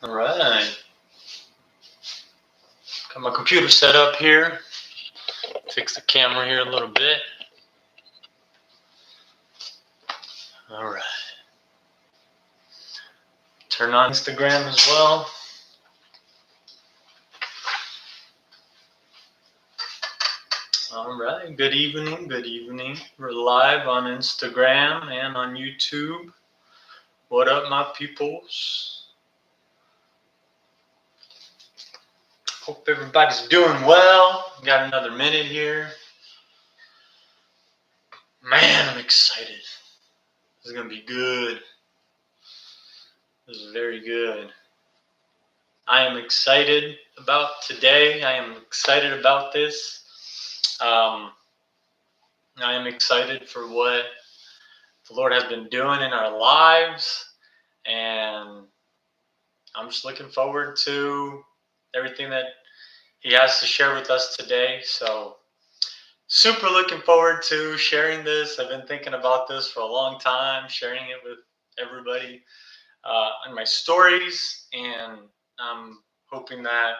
All right. Got my computer set up here. Fix the camera here a little bit. All right. Turn on Instagram as well. All right. Good evening. Good evening. We're live on Instagram and on YouTube. What up, my peoples? Hope everybody's doing well. Got another minute here. Man, I'm excited. This is going to be good. This is very good. I am excited about today. I am excited about this. I am excited for what the Lord has been doing in our lives. And I'm just looking forward to everything that He has to share with us today. So, super looking forward to sharing this. I've been thinking about this for a long time, sharing it with everybody in my stories. And I'm hoping that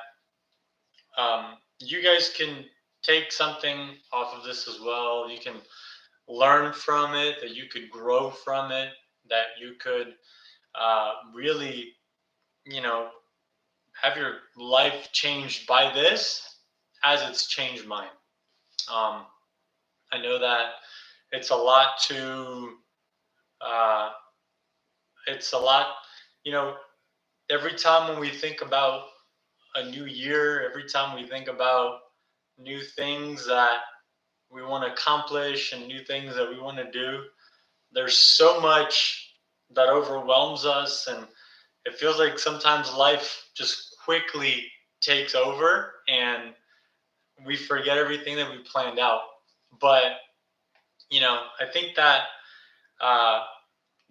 you guys can take something off of this as well. You can learn from it, that you could grow from it, that you could really, have your life changed by this as it's changed mine. I know that it's a lot every time when we think about a new year, every time we think about new things that we want to accomplish and new things that we want to do, there's so much that overwhelms us, and it feels like sometimes life just quickly takes over and we forget everything that we planned out. But I think that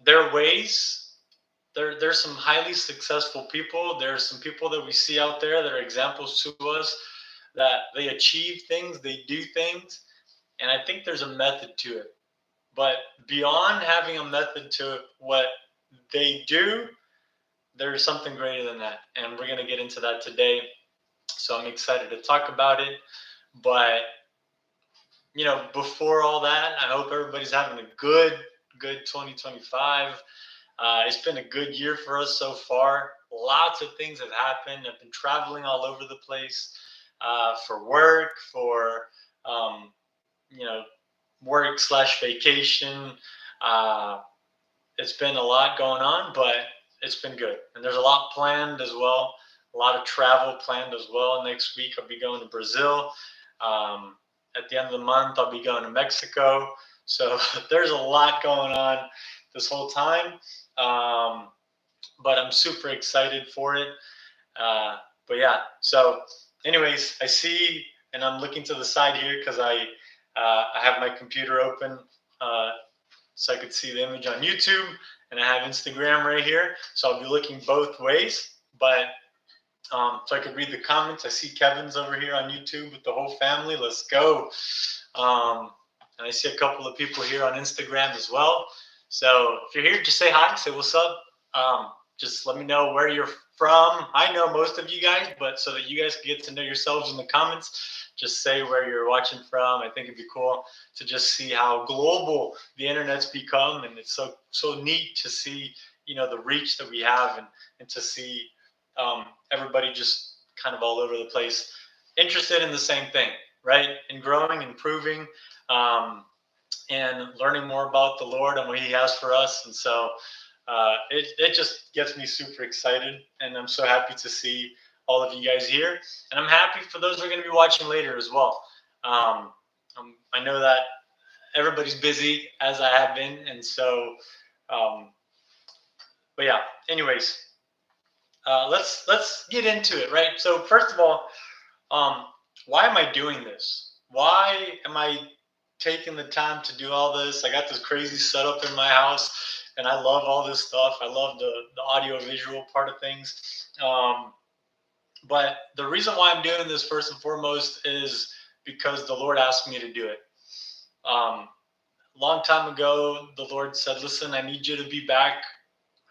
there are ways. There's some highly successful people. There's some people that we see out there that are examples to us, that they achieve things, they do things, and I think there's a method to it. But beyond having a method to what they do, there's something greater than that. And we're going to get into that today. So I'm excited to talk about it. But, before all that, I hope everybody's having a good 2025. It's been a good year for us so far. Lots of things have happened. I've been traveling all over the place for work, for, work/vacation. It's been a lot going on, but it's been good. And there's a lot planned as well. A lot of travel planned as well. Next week, I'll be going to Brazil. At the end of the month, I'll be going to Mexico. So there's a lot going on this whole time. But I'm super excited for it. But yeah, so anyways, I see, and I'm looking to the side here because I have my computer open so I could see the image on YouTube, and I have Instagram right here. So I'll be looking both ways, but so I could read the comments. I see Kevin's over here on YouTube with the whole family. Let's go. And I see a couple of people here on Instagram as well. So if you're here, just say hi, say what's up. Just let me know where you're from. I know most of you guys, but so that you guys can get to know yourselves in the comments, just say where you're watching from. I think it'd be cool to just see how global the internet's become, and it's so neat to see the reach that we have, and to see everybody just kind of all over the place, interested in the same thing, right? In growing, improving, and learning more about the Lord and what He has for us. And so it just gets me super excited, and I'm so happy to see all of you guys here, and I'm happy for those who are going to be watching later as well. I know that everybody's busy, as I have been, and so but yeah, anyways, let's get into it, right? So first of all, why am I doing this? Why am I taking the time to do all this? I got this crazy setup in my house, and I love all this stuff. I love the audio visual part of things. But the reason why I'm doing this first and foremost is because the Lord asked me to do it. Long time ago, the Lord said, listen, I need you to be back.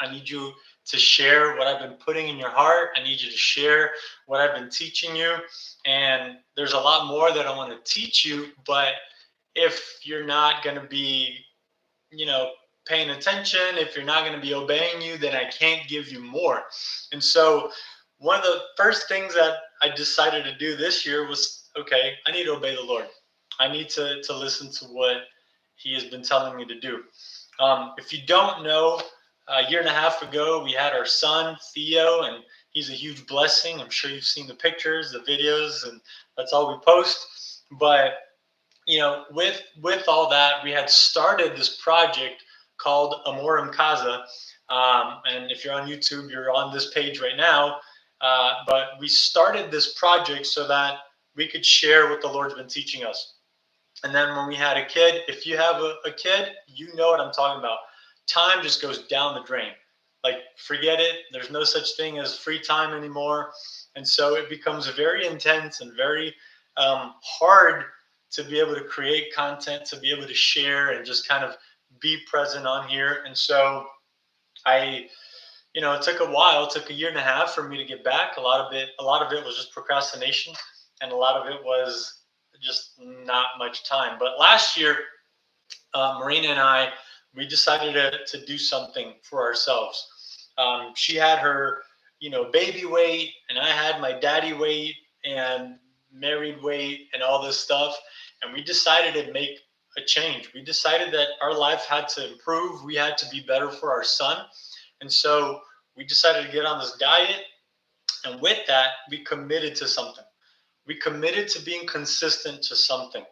I need you to share what I've been putting in your heart. I need you to share what I've been teaching you. And there's a lot more that I want to teach you, but if you're not going to be, you know, paying attention, if you're not going to be obeying you, then I can't give you more. And so one of the first things that I decided to do this year was, okay, I need to obey the Lord. I need to listen to what he has been telling me to do. If you don't know, a year and a half ago, we had our son, Theo, and he's a huge blessing. I'm sure you've seen the pictures, the videos, and that's all we post. But you know, with all that, we had started this project called Amor en Casa. And if you're on YouTube, you're on this page right now. But we started this project so that we could share what the Lord's been teaching us. And then when we had a kid, if you have a kid, you know what I'm talking about. Time just goes down the drain. Like, forget it. There's no such thing as free time anymore. And so it becomes very intense and very hard to be able to create content, to be able to share and just kind of be present on here. And so it took a while, it took a year and a half for me to get back. A lot of it was just procrastination, and a lot of it was just not much time. But last year, Marina and I, we decided to do something for ourselves. She had her, baby weight, and I had my daddy weight and married weight and all this stuff. And we decided to make a change. We decided that our life had to improve. We had to be better for our son. And so we decided to get on this diet. And with that, we committed to something. We committed to being consistent to something.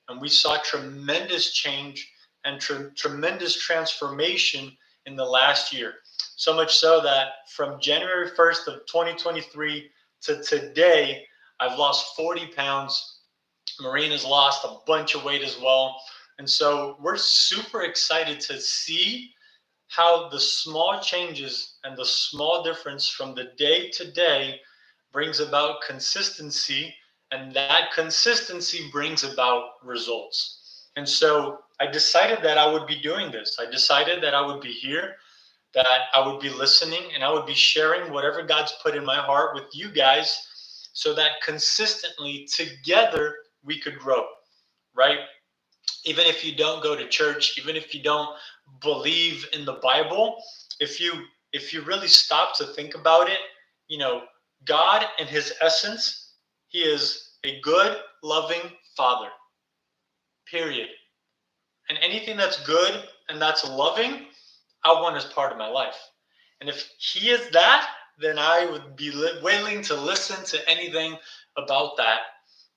And we saw tremendous change and tremendous transformation in the last year. So much so that from January 1st of 2023 to today, I've lost 40 pounds. Marina's lost a bunch of weight as well. And so we're super excited to see how the small changes and the small difference from the day to day brings about consistency, and that consistency brings about results. And so I decided that I would be doing this. I decided that I would be here, that I would be listening, and I would be sharing whatever God's put in my heart with you guys so that consistently together we could grow, right? Even if you don't go to church, even if you don't believe in the Bible, if you really stop to think about it, God in his essence, he is a good, loving father. Period. And anything that's good and that's loving, I want as part of my life. And if he is that, then I would be willing to listen to anything about that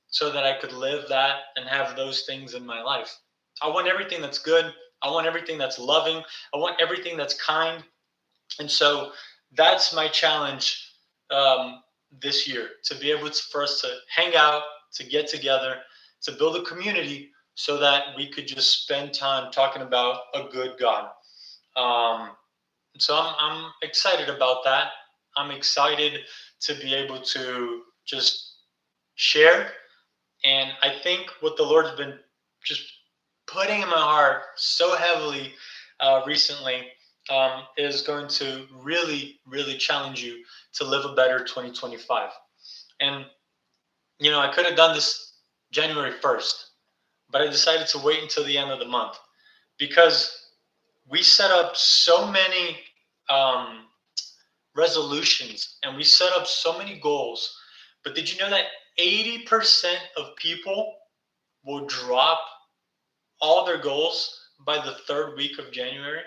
so that I could live that and have those things in my life. I want everything that's good. I want everything that's loving. I want everything that's kind. And so that's my challenge this year, to be able for us to hang out, to get together, to build a community so that we could just spend time talking about a good God. So I'm excited about that. I'm excited to be able to just share. And I think what the Lord's been just putting in my heart so heavily recently is going to really, really challenge you to live a better 2025. And, I could have done this January 1st, but I decided to wait until the end of the month because we set up so many um, resolutions and we set up so many goals. But did you know that 80% of people will drop all their goals by the third week of January?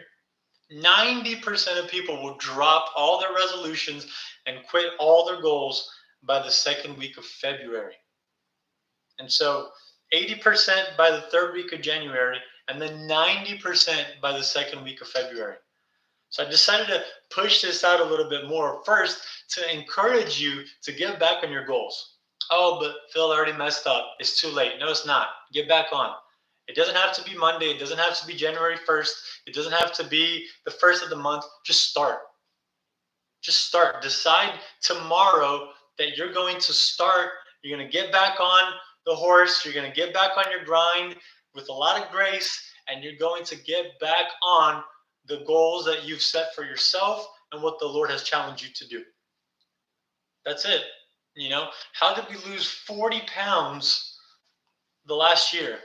90% of people will drop all their resolutions and quit all their goals by the second week of February. And so 80% by the third week of January, and then 90% by the second week of February. So I decided to push this out a little bit more first to encourage you to get back on your goals. Oh, but Phil already messed up. It's too late. No, it's not. Get back on. It doesn't have to be Monday. It doesn't have to be January 1st. It doesn't have to be the first of the month. Just start. Just start. Decide tomorrow that you're going to start. You're going to get back on the horse. You're going to get back on your grind with a lot of grace, and you're going to get back on the goals that you've set for yourself and what the Lord has challenged you to do. That's it. How did we lose 40 pounds the last year?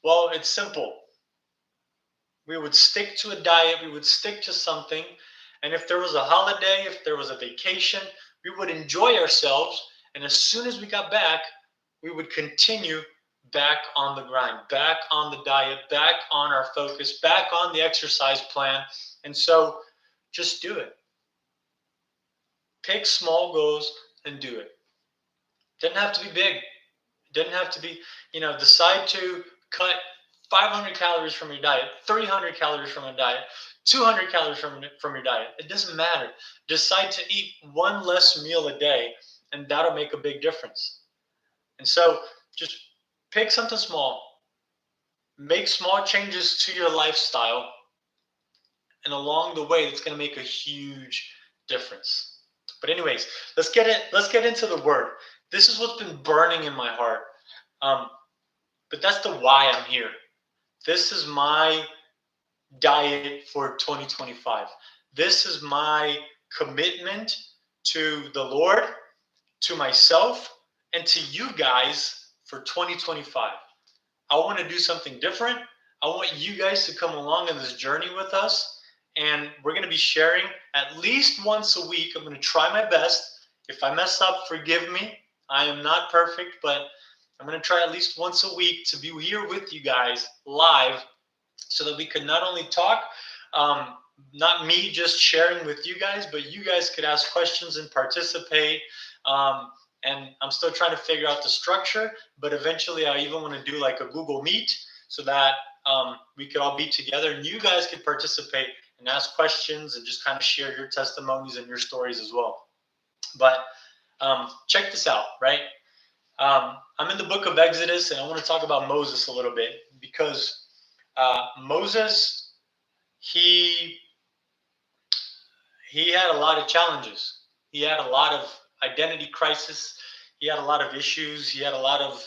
Well, it's simple. We would stick to a diet, we would stick to something, and if there was a holiday, if there was a vacation, we would enjoy ourselves, and as soon as we got back, we would continue back on the grind, back on the diet, back on our focus, back on the exercise plan. And so just do it. Pick small goals and do it. Doesn't have to be big. It doesn't have to be, decide to cut 500 calories from your diet, 300 calories from a diet, 200 calories from your diet. It doesn't matter. Decide to eat one less meal a day, and that'll make a big difference. And so just pick something small, make small changes to your lifestyle, and along the way, it's going to make a huge difference. But anyways, let's get into the word. This is what's been burning in my heart. But that's the why I'm here. This is my diet for 2025. This is my commitment to the Lord, to myself, and to you guys for 2025. I want to do something different. I want you guys to come along on this journey with us. And we're going to be sharing at least once a week. I'm going to try my best. If I mess up, forgive me. I am not perfect, but I'm going to try at least once a week to be here with you guys live so that we could not only talk, not me just sharing with you guys, but you guys could ask questions and participate. And I'm still trying to figure out the structure, but eventually I even want to do like a Google Meet so that we could all be together and you guys could participate and ask questions and just kind of share your testimonies and your stories as well. But check this out, right? I'm in the book of Exodus, and I want to talk about Moses a little bit because Moses, he had a lot of challenges. He had a lot of identity crisis. He had a lot of issues. He had a lot of,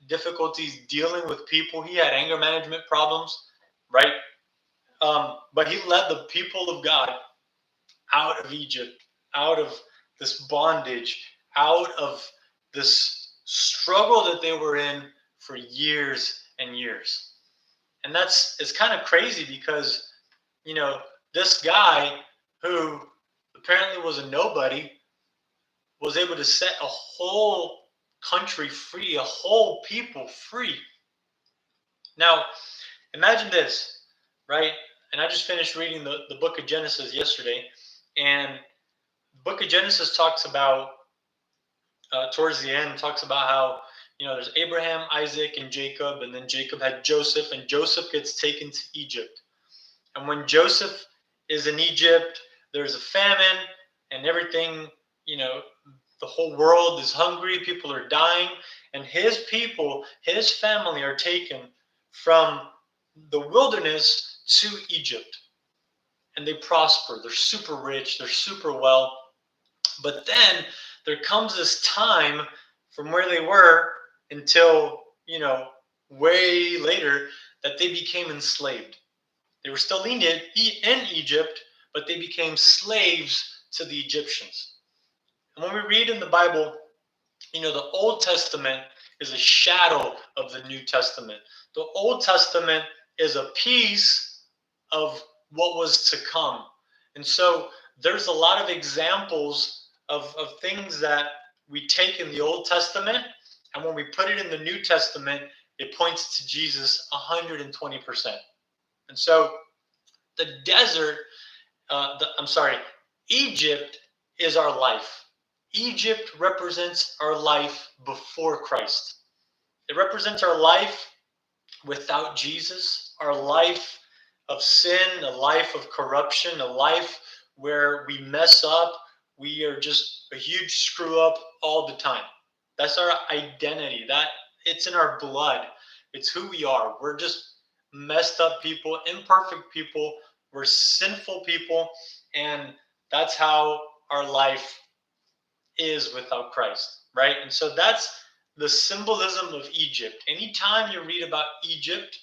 difficulties dealing with people. He had anger management problems, right? But he led the people of God out of Egypt, out of this bondage, out of this struggle that they were in for years and years. And it's kind of crazy because, this guy who apparently was a nobody was able to set a whole country free, a whole people free. Now, imagine this, right? And I just finished reading the book of Genesis yesterday. And the book of Genesis talks about, towards the end, talks about how, there's Abraham, Isaac, and Jacob. And then Jacob had Joseph, and Joseph gets taken to Egypt. And when Joseph is in Egypt, there's a famine and everything, the whole world is hungry. People are dying. And his people, his family are taken from the wilderness to Egypt. And they prosper. They're super rich. They're super well. But then there comes this time from where they were until, way later that they became enslaved. They were still in Egypt, but they became slaves to the Egyptians. And when we read in the Bible, the Old Testament is a shadow of the New Testament. The Old Testament is a piece of what was to come. And so there's a lot of examples of things that we take in the Old Testament, and when we put it in the New Testament, it points to Jesus 120%. And so the desert, Egypt is our life. Egypt represents our life before Christ. It represents our life without Jesus, our life of sin, a life of corruption, a life where we mess up. We are just a huge screw up all the time. That's our identity. It's in our blood. It's who we are. We're just messed up people, imperfect people. We're sinful people, and that's how our life is without Christ, right? And so that's the symbolism of Egypt. Anytime you read about Egypt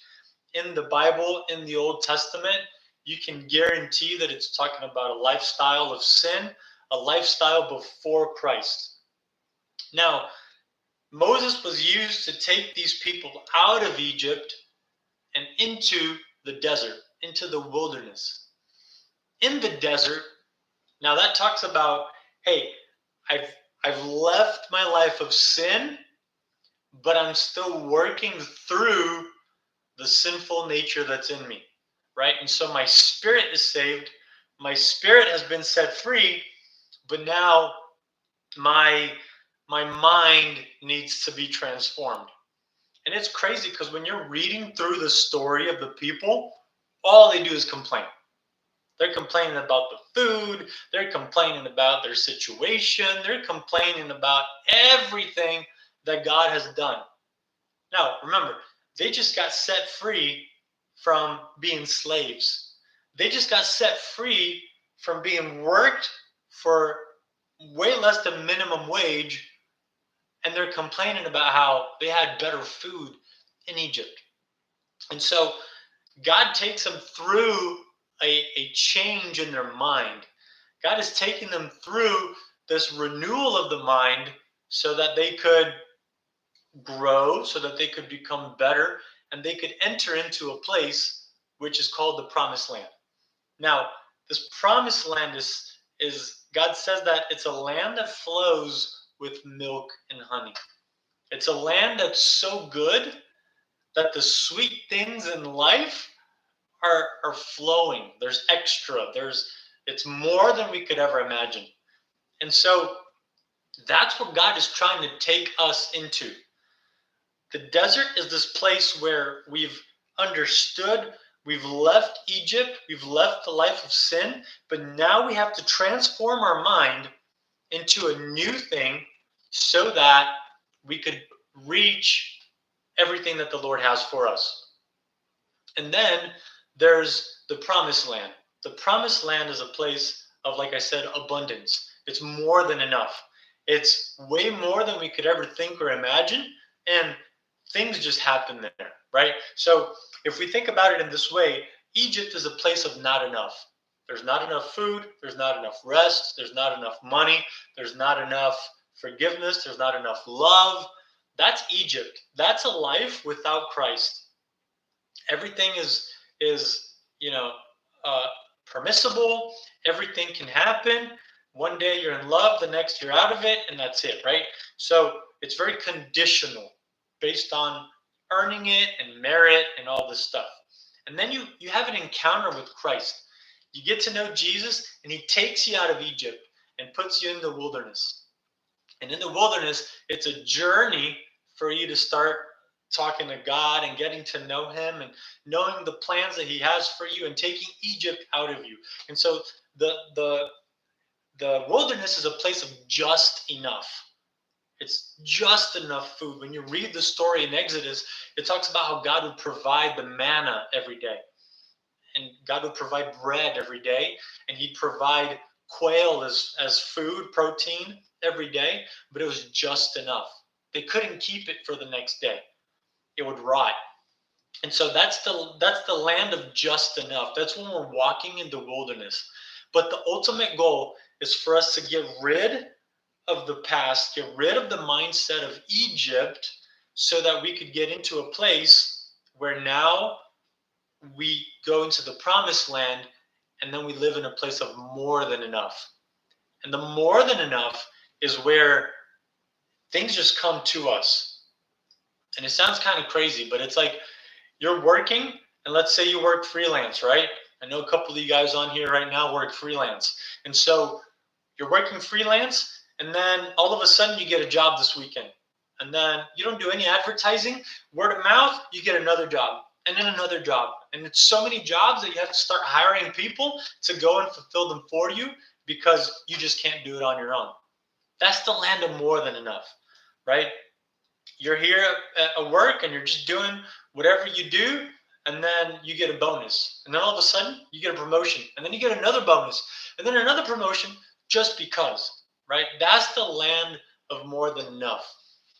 in the Bible, in the Old Testament, you can guarantee that it's talking about a lifestyle of sin, a lifestyle before Christ. Now, Moses was used to take these people out of Egypt and into the desert, into the wilderness. In the desert, now that talks about, hey, I've left my life of sin, but I'm still working through the sinful nature that's in me, right? And so my spirit is saved, my spirit has been set free, but now my mind needs to be transformed. And it's crazy because when you're reading through the story of the people, all they do is complain. They're complaining about the food, they're complaining about their situation, they're complaining about everything that God has done. Now, remember, they just got set free from being slaves. They just got set free from being worked for way less than minimum wage, and they're complaining about how they had better food in Egypt. And so God takes them through a change in their mind. God is taking them through this renewal of the mind so that they could grow, so that they could become better, and they could enter into a place which is called the promised land. Now, this promised land is God says that it's a land that flows with milk and honey. It's a land that's so good that the sweet things in life are flowing. There's extra. It's more than we could ever imagine. And so that's what God is trying to take us into. The desert is this place where we've understood, we've left Egypt, we've left the life of sin, but now we have to transform our mind into a new thing so that we could reach everything that the Lord has for us. And then there's the promised land. The promised land is a place of, like I said, abundance. It's more than enough. It's way more than we could ever think or imagine. And things just happen there, right? So if we think about it in this way, Egypt is a place of not enough. There's not enough food. There's not enough rest. There's not enough money. There's not enough forgiveness. There's not enough love. That's Egypt. That's a life without Christ. Everything is you know permissible. Everything can happen. One day you're in love, the next you're out of it, and that's it, right? So it's very conditional, based on earning it and merit and all this stuff. And then you have an encounter with Christ. You get to know Jesus, and he takes you out of Egypt and puts you in the wilderness. And in the wilderness, it's a journey for you to start talking to God and getting to know him and knowing the plans that he has for you and taking Egypt out of you. And so the wilderness is a place of just enough. It's just enough food. When you read the story in Exodus, it talks about how God would provide the manna every day. And God would provide bread every day. And he'd provide quail as food, protein every day. But it was just enough. They couldn't keep it for the next day. It would rot. And so that's the land of just enough. That's when we're walking in the wilderness. But the ultimate goal is for us to get rid of the past, get rid of the mindset of Egypt, so that we could get into a place where now we go into the promised land, and then we live in a place of more than enough. And the more than enough is where things just come to us. And it sounds kind of crazy, but it's like you're working, and let's say you work freelance, right? I know a couple of you guys on here right now work freelance. And so you're working freelance, and then all of a sudden you get a job this weekend. And then you don't do any advertising, word of mouth, you get another job, and then another job. And it's so many jobs that you have to start hiring people to go and fulfill them for you, because you just can't do it on your own. That's the land of more than enough, right? You're here at work and you're just doing whatever you do, and then you get a bonus. And then all of a sudden you get a promotion, and then you get another bonus, and then another promotion, just because, right? That's the land of more than enough.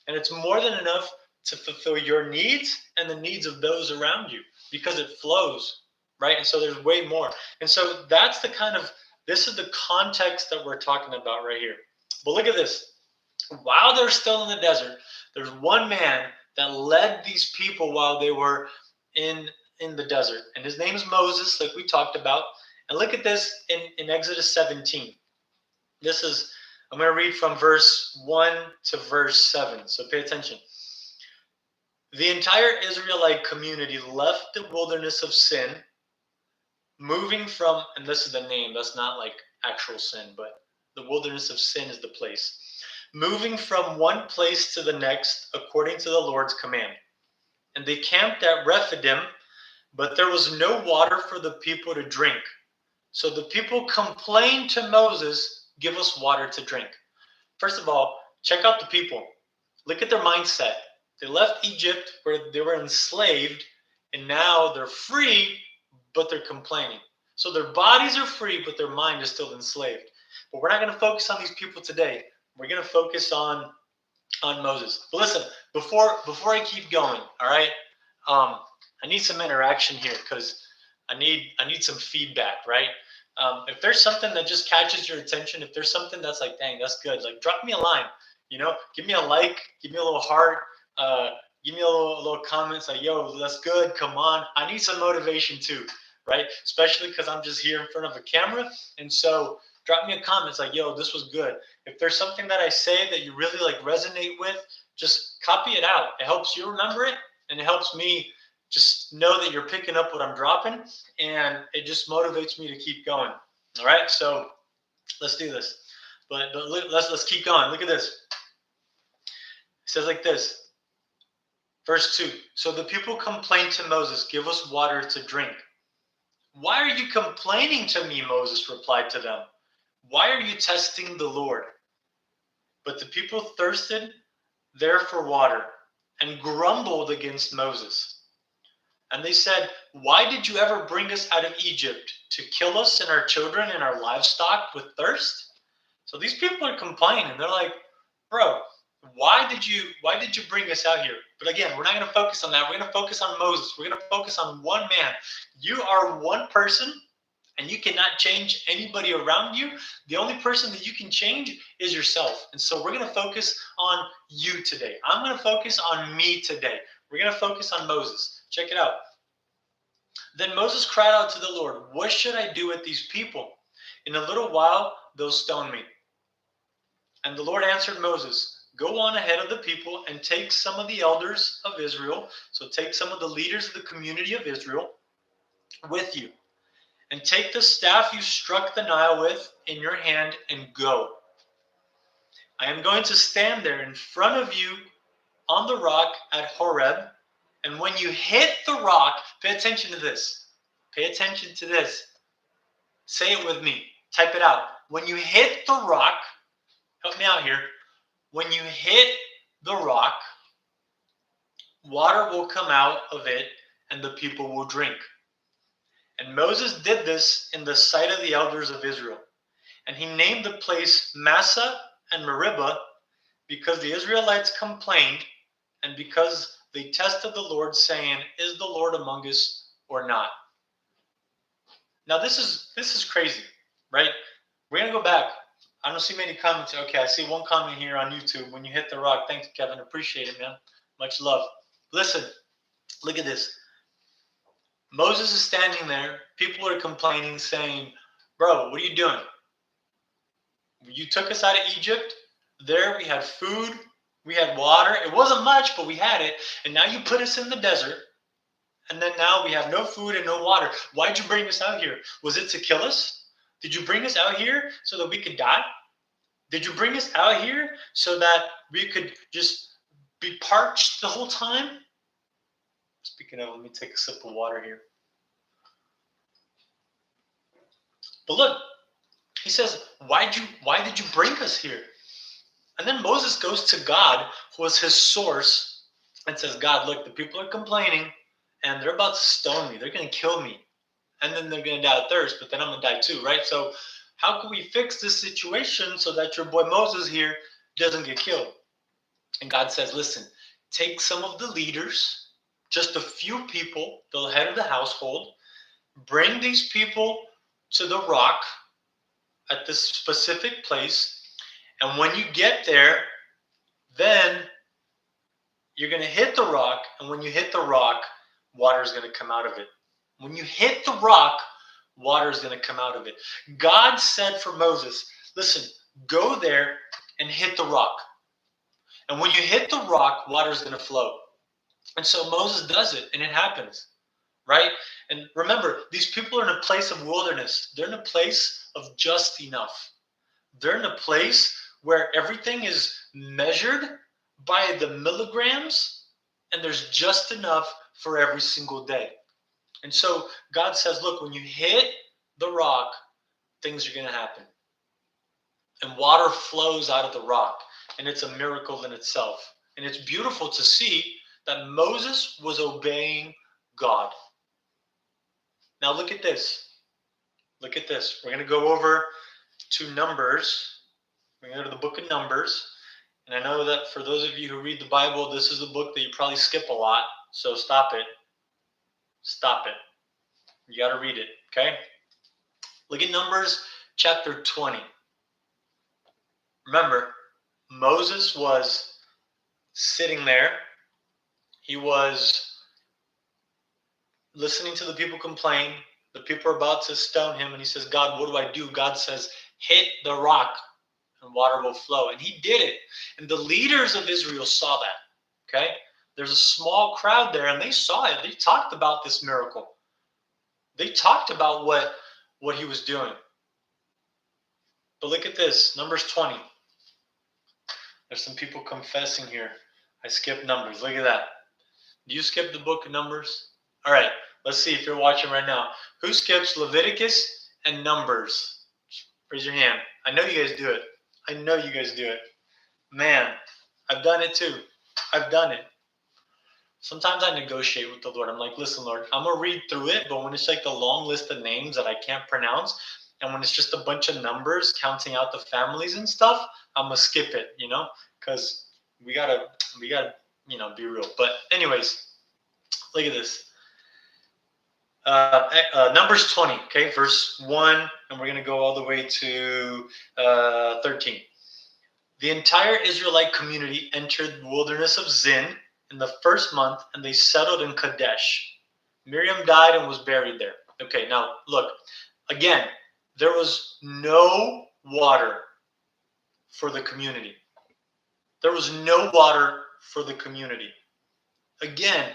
And it's more than enough to fulfill your needs and the needs of those around you, because it flows. right? And so there's way more. And so this is the context that we're talking about right here. But look at this. While they're still in the desert, there's one man that led these people while they were in in the desert. And his name is Moses, like we talked about. And look at this in Exodus 17. This is, I'm going to read from verse 1 to verse 7. So pay attention. The entire Israelite community left the wilderness of sin, moving from, and this is the name, that's not like actual sin, but the wilderness of sin is the place. Moving from one place to the next according to the Lord's command. And they camped at Rephidim, but there was no water for the people to drink. So the people complained to Moses, give us water to drink. First of all, check out the people. Look at their mindset. They left Egypt where they were enslaved, and now they're free, but they're complaining. So their bodies are free, but their mind is still enslaved. But we're not going to focus on these people today. We're going to focus on Moses. But listen, before I keep going, all right, I need some interaction here because I need some feedback, right? If there's something that just catches your attention, if there's something that's like, dang, that's good, like drop me a line, give me a like, give me a little heart, give me a little comments like, yo, that's good, come on. I need some motivation too, right? Especially because I'm just here in front of a camera. And so drop me a comment. It's like, yo, this was good. If there's something that I say that you really like resonate with, just copy it out. It helps you remember it, and it helps me just know that you're picking up what I'm dropping, and it just motivates me to keep going. All right, so let's do this. But let's keep going. Look at this. It says like this, verse 2. So the people complained to Moses, give us water to drink. Why are you complaining to me? Moses replied to them. Why are you testing the Lord? But the people thirsted there for water and grumbled against Moses. And they said, why did you ever bring us out of Egypt to kill us and our children and our livestock with thirst? So these people are complaining. They're like, bro, why did you bring us out here? But again, we're not going to focus on that. We're going to focus on Moses. We're going to focus on one man. You are one person, and you cannot change anybody around you. The only person that you can change is yourself. And so we're going to focus on you today. I'm going to focus on me today. We're going to focus on Moses. Check it out. Then Moses cried out to the Lord, what should I do with these people? In a little while, they'll stone me. And the Lord answered Moses, go on ahead of the people and take some of the elders of Israel, so take some of the leaders of the community of Israel with you. And take the staff you struck the Nile with in your hand and go. I am going to stand there in front of you on the rock at Horeb. And when you hit the rock, pay attention to this. Pay attention to this. Say it with me. Type it out. When you hit the rock, help me out here. When you hit the rock, water will come out of it and the people will drink. And Moses did this in the sight of the elders of Israel. And he named the place Massah and Meribah because the Israelites complained and because they tested the Lord, saying, is the Lord among us or not? Now this is crazy, right? We're going to go back. I don't see many comments. Okay, I see one comment here on YouTube. When you hit the rock. Thanks, Kevin. Appreciate it, man. Much love. Listen, look at this. Moses is standing there. People are complaining, saying, bro, what are you doing? You took us out of Egypt. There we had food. We had water. It wasn't much, but we had it. And now you put us in the desert. And then now we have no food and no water. Why'd you bring us out here? Was it to kill us? Did you bring us out here so that we could die? Did you bring us out here so that we could just be parched the whole time? Speaking of, let me take a sip of water here. But look, he says, why did you bring us here? And then Moses goes to God, who was his source, and says, God, look, the people are complaining, and they're about to stone me. They're going to kill me. And then they're going to die of thirst, but then I'm going to die too, right? So how can we fix this situation so that your boy Moses here doesn't get killed? And God says, listen, take some of the leaders, just a few people, the head of the household, Bring these people to the rock at this specific place. And when you get there, then you're going to hit the rock. And when you hit the rock, water is going to come out of it. When you hit the rock, water is going to come out of it. God said for Moses, listen, go there and hit the rock. And when you hit the rock, water is going to flow. And so Moses does it, and it happens, right? And remember, these people are in a place of wilderness. They're in a place of just enough. They're in a place where everything is measured by the milligrams, and there's just enough for every single day. And so God says, look, when you hit the rock, things are going to happen. And water flows out of the rock, and it's a miracle in itself. And it's beautiful to see that Moses was obeying God. Now look at this. Look at this. We're going to go over to Numbers. We're going to go to the book of Numbers. And I know that for those of you who read the Bible, this is a book that you probably skip a lot. So stop it. Stop it. You got to read it, okay? Look at Numbers chapter 20. Remember, Moses was sitting there. He was listening to the people complain. The people are about to stone him, and he says, God, what do I do? God says, hit the rock, and water will flow. And he did it. And the leaders of Israel saw that, okay? There's a small crowd there, and they saw it. They talked about this miracle. They talked about what he was doing. But look at this, Numbers 20. There's some people confessing here. I skipped Numbers. Look at that. Do you skip the book of Numbers? All right, let's see if you're watching right now. Who skips Leviticus and Numbers? Raise your hand. I know you guys do it. I know you guys do it. Man, I've done it too. I've done it. Sometimes I negotiate with the Lord. I'm like, listen, Lord, I'm going to read through it, but when it's like the long list of names that I can't pronounce, and when it's just a bunch of numbers counting out the families and stuff, I'm going to skip it, because we gotta, be real. But anyways, look at this. Numbers 20, okay, verse 1, and we're going to go all the way to 13. The entire Israelite community entered the wilderness of Zin in the first month, and they settled in Kadesh. Miriam died and was buried there. Okay, now look, again, there was no water for the community. There was no water for the community. Again,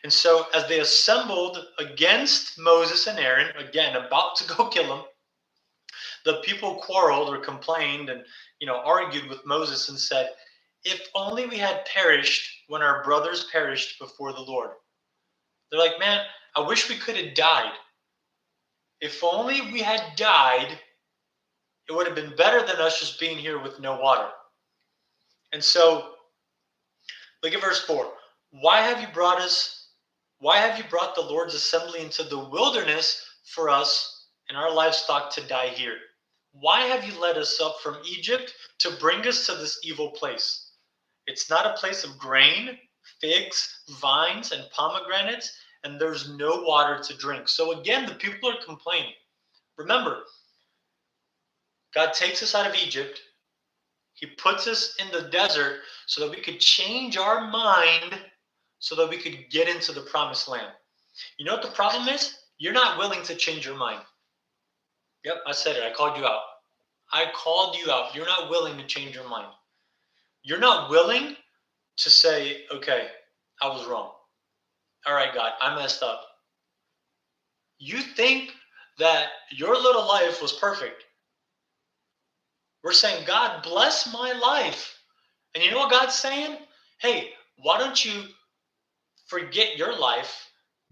and so as they assembled against Moses and Aaron, again, about to go kill them, the people quarreled or complained and, argued with Moses and said, if only we had perished when our brothers perished before the Lord. They're like, man, I wish we could have died. If only we had died, it would have been better than us just being here with no water. And so, look at verse 4. Why have you brought the Lord's assembly into the wilderness for us and our livestock to die here? Why have you led us up from Egypt to bring us to this evil place? It's not a place of grain, figs, vines, and pomegranates, and there's no water to drink. So again, the people are complaining. Remember, God takes us out of Egypt. He puts us in the desert so that we could change our mind so that we could get into the promised land. You know what the problem is? You're not willing to change your mind. Yep, I said it. I called you out. I called you out. You're not willing to change your mind. You're not willing to say, okay, I was wrong. All right, God, I messed up. You think that your little life was perfect. We're saying, God, bless my life. And you know what God's saying? Hey, why don't you forget your life,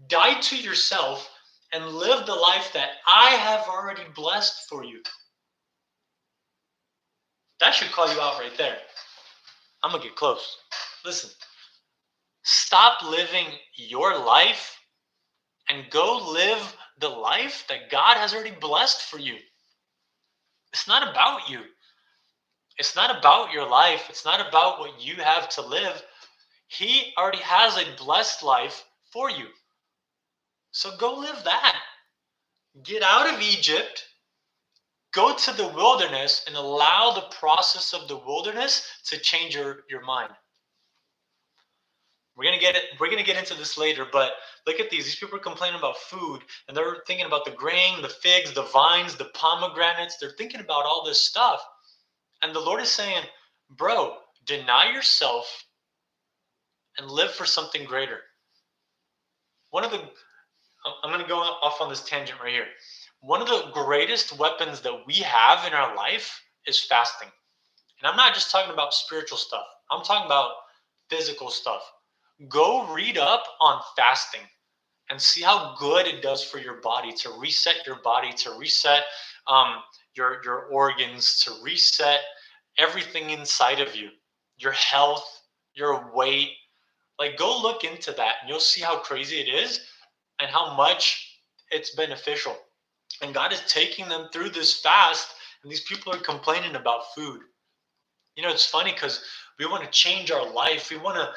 die to yourself, and live the life that I have already blessed for you? That should call you out right there. I'm going to get close. Listen, stop living your life and go live the life that God has already blessed for you. It's not about you. It's not about your life. It's not about what you have to live. He already has a blessed life for you. So go live that. Get out of Egypt, go to the wilderness, and allow the process of the wilderness to change your mind. We're gonna get into this later, but look at these. These people are complaining about food, and they're thinking about the grain, the figs, the vines, the pomegranates. They're thinking about all this stuff. And the Lord is saying, bro, deny yourself and live for something greater. One of the I'm going to go off on this tangent right here. One of the greatest weapons that we have in our life is fasting. And I'm not just talking about spiritual stuff. I'm talking about physical stuff. Go read up on fasting and see how good it does for your body, to reset your body, to reset your organs, to reset everything inside of you, your health, your weight. Like, go look into that and you'll see how crazy it is and how much it's beneficial. And God is taking them through this fast, and these people are complaining about food. You know, it's funny because we want to change our life. We want to,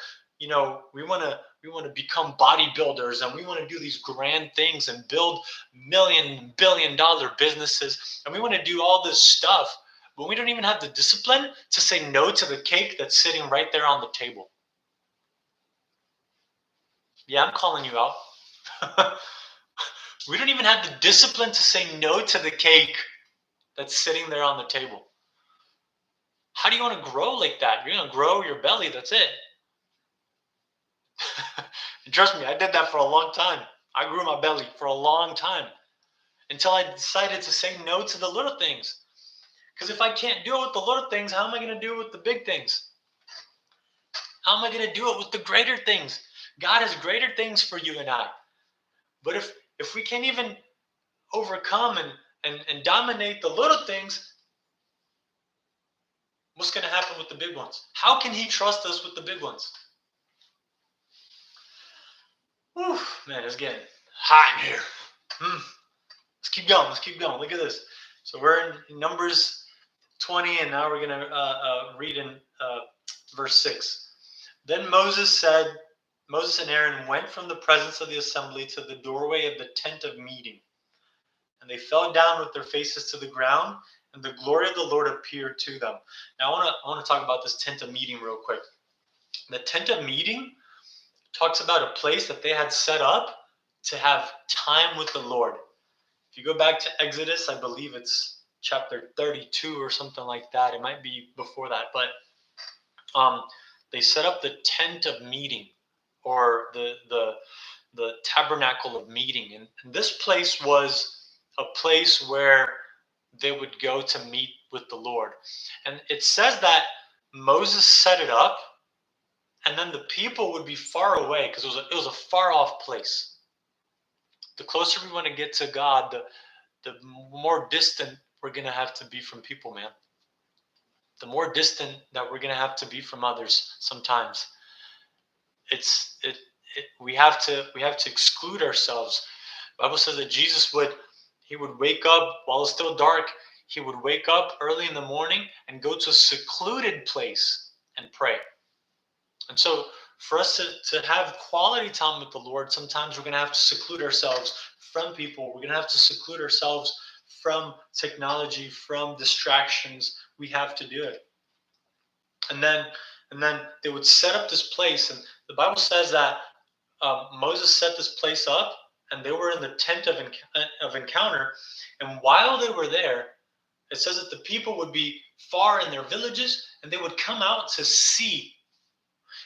we want to become bodybuilders, and we want to do these grand things and build $1 billion businesses, and we want to do all this stuff, but we don't even have the discipline to say no to the cake that's sitting right there on the table. Yeah, I'm calling you out. We don't even have the discipline to say no to the cake that's sitting there on the table. How do you want to grow like that? You're going to grow your belly. That's it. And trust me, I did that for a long time. I grew my belly for a long time until I decided to say no to the little things. Because if I can't do it with the little things, how am I going to do it with the big things? How am I going to do it with the greater things? God has greater things for you and I. But if we can't even overcome and dominate the little things, what's going to happen with the big ones? How can he trust us with the big ones? Whew, man, it's getting hot in here. Let's keep going. Let's keep going. Look at this. So we're in Numbers 20, and now we're going to read in verse 6. Then Moses and Aaron went from the presence of the assembly to the doorway of the tent of meeting. And they fell down with their faces to the ground, and the glory of the Lord appeared to them. Now I want to talk about this tent of meeting real quick. The tent of meeting talks about a place that they had set up to have time with the Lord. If you go back to Exodus, I believe it's chapter 32 or something like that. It might be before that, but they set up the tent of meeting, or the tabernacle of meeting, and this place was a place where they would go to meet with the Lord. And it says that Moses set it up, and then the people would be far away because it was a far off place. The closer we want to get to God, the more distant we're going to have to be from people, man. The more distant that we're going to have to be from others sometimes. We have to exclude ourselves. The Bible says that Jesus would wake up while it's still dark. He would wake up early in the morning and go to a secluded place and pray. And so for us to have quality time with the Lord, sometimes we're going to have to seclude ourselves from people. We're going to have to seclude ourselves from technology, from distractions. We have to do it. And then they would set up this place, and the Bible says that Moses set this place up, and they were in the tent of encounter. And while they were there, it says that the people would be far in their villages, and they would come out to see.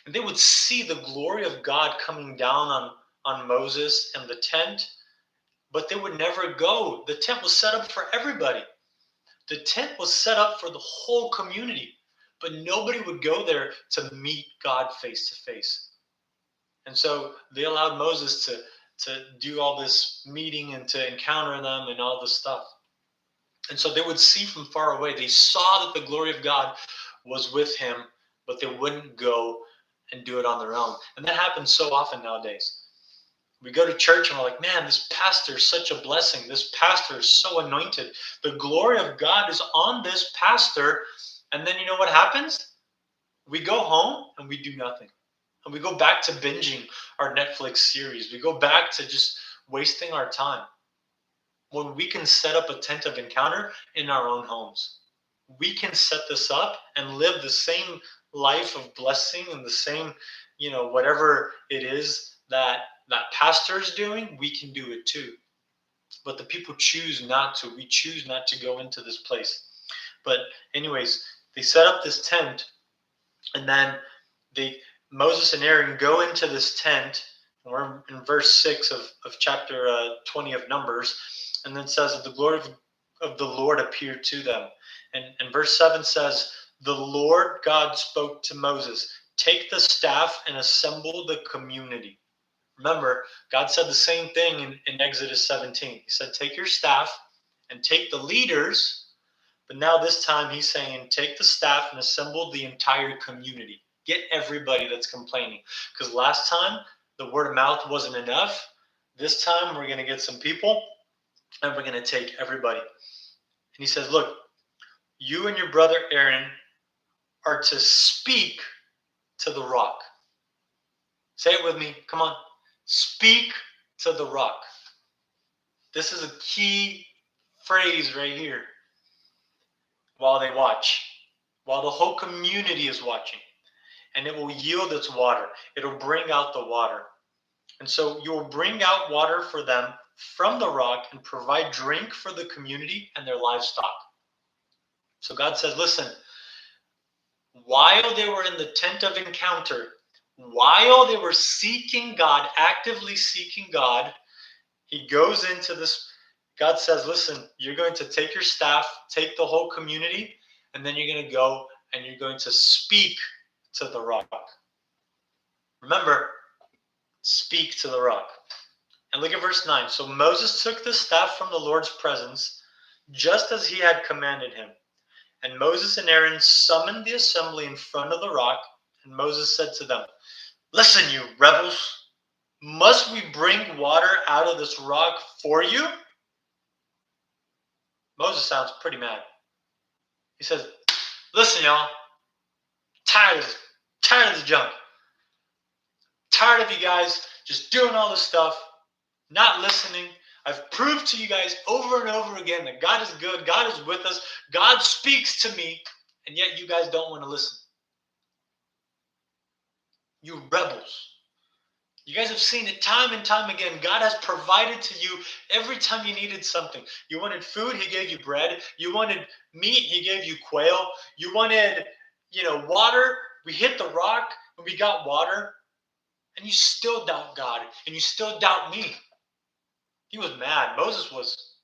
And they would see the glory of God coming down on Moses and the tent, but they would never go. The tent was set up for everybody. The tent was set up for the whole community, but nobody would go there to meet God face to face. And so they allowed Moses to do all this meeting and to encounter them and all this stuff. And so they would see from far away. They saw that the glory of God was with him, but they wouldn't go and do it on their own. And that happens so often nowadays. We go to church and we're like, man, this pastor is such a blessing. This pastor is so anointed. The glory of God is on this pastor. And then you know what happens? We go home and we do nothing. And we go back to binging our Netflix series. We go back to just wasting our time. when we can set up a tent of encounter in our own homes. We can set this up and live the same life of blessing and the same, whatever it is that pastor is doing, we can do it too. But the people choose not to. We choose not to go into this place. But anyways, they set up this tent, and then Moses and Aaron go into this tent. We're in verse 6 of chapter 20 of Numbers, and then it says that the glory of the Lord appeared to them. And verse 7 says, the Lord God spoke to Moses, take the staff and assemble the community. Remember, God said the same thing in Exodus 17. He said, take your staff and take the leaders, but now this time he's saying, take the staff and assemble the entire community. Get everybody that's complaining. Because last time, the word of mouth wasn't enough. This time, we're going to get some people, and we're going to take everybody. And he says, look, you and your brother Aaron are to speak to the rock. Say it with me. Come on. Speak to the rock. This is a key phrase right here. While they watch, while the whole community is watching, and it will yield its water. It'll bring out the water. And so you will bring out water for them from the rock and provide drink for the community and their livestock. So God says, listen, while they were in the tent of encounter, while they were seeking God, actively seeking God, he goes into this. God says, listen, you're going to take your staff, take the whole community, and then you're going to go and you're going to speak to the rock. Remember, speak to the rock. And look at verse 9. So Moses took the staff from the Lord's presence, just as he had commanded him. And Moses and Aaron summoned the assembly in front of the rock, and Moses said to them, listen, you rebels, must we bring water out of this rock for you? Moses sounds pretty mad. He says, listen, y'all, tired of this junk. Tired of you guys just doing all this stuff, not listening. I've proved to you guys over and over again that God is good, God is with us, God speaks to me, and yet you guys don't want to listen. You rebels. You guys have seen it time and time again. God has provided to you every time you needed something. You wanted food, he gave you bread. You wanted meat, he gave you quail. You wanted, water, we hit the rock and we got water. And you still doubt God, and you still doubt me. He was mad. Moses was,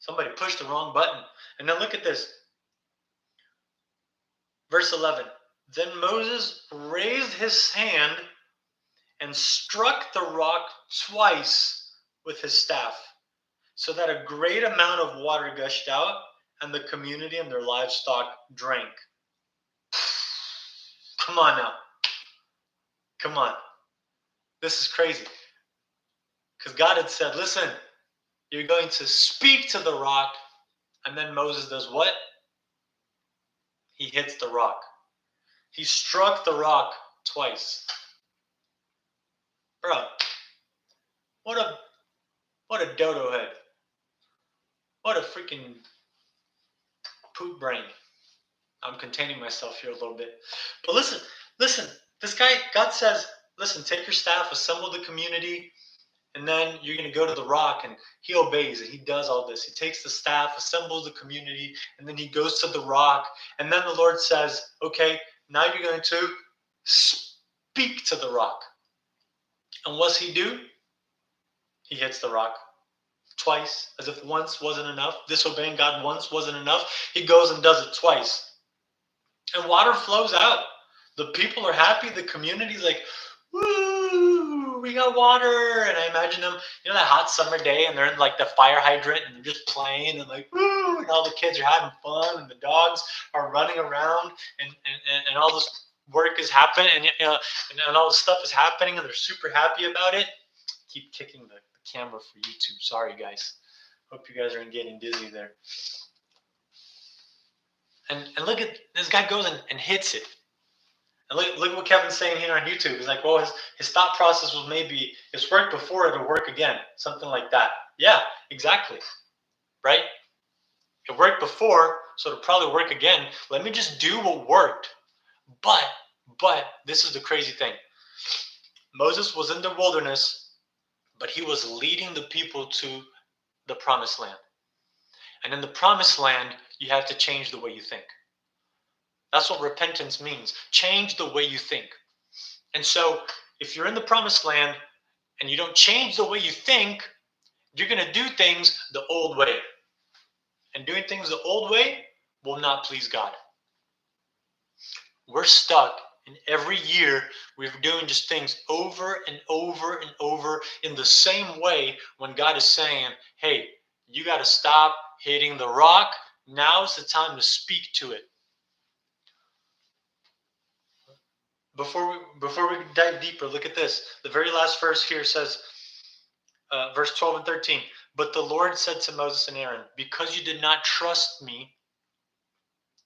somebody pushed the wrong button. And then look at this. Verse 11. Then Moses raised his hand and struck the rock twice with his staff, so that a great amount of water gushed out, and the community and their livestock drank. Come on now. Come on. This is crazy. Because God had said, listen, you're going to speak to the rock. And then Moses does what? He hits the rock. He struck the rock twice. Bro, what a dodo head. What a freaking poop brain. I'm containing myself here a little bit. But listen, this guy, God says, listen, take your staff, assemble the community, and then you're going to go to the rock, and he obeys, and he does all this. He takes the staff, assembles the community, and then he goes to the rock. And then the Lord says, okay, now you're going to speak to the rock. And what's he do? He hits the rock twice, as if once wasn't enough. Disobeying God once wasn't enough. He goes and does it twice. And water flows out. The people are happy. The community's like, woo, we got water. And I imagine them, that hot summer day, and they're in like the fire hydrant, and they're just playing, and like, woo, and all the kids are having fun, and the dogs are running around, and all this work is happening, and all this stuff is happening, and they're super happy about it. Keep kicking the camera for YouTube. Sorry, guys. Hope you guys aren't getting dizzy there. And look at this guy goes and hits it. And look what Kevin's saying here on YouTube. He's like, well, his thought process was maybe it's worked before, it'll work again. Something like that. Yeah, exactly. Right? It worked before, so it'll probably work again. Let me just do what worked. But this is the crazy thing. Moses was in the wilderness, but he was leading the people to the promised land. And in the promised land, you have to change the way you think. That's what repentance means. Change the way you think. And so if you're in the promised land and you don't change the way you think, you're going to do things the old way. And doing things the old way will not please God. We're stuck in every year we're doing just things over and over and over in the same way when God is saying, hey, you got to stop hitting the rock. Now's the time to speak to it. Before we dive deeper, look at this. The very last verse here says, verse 12 and 13, but the Lord said to Moses and Aaron, because you did not trust me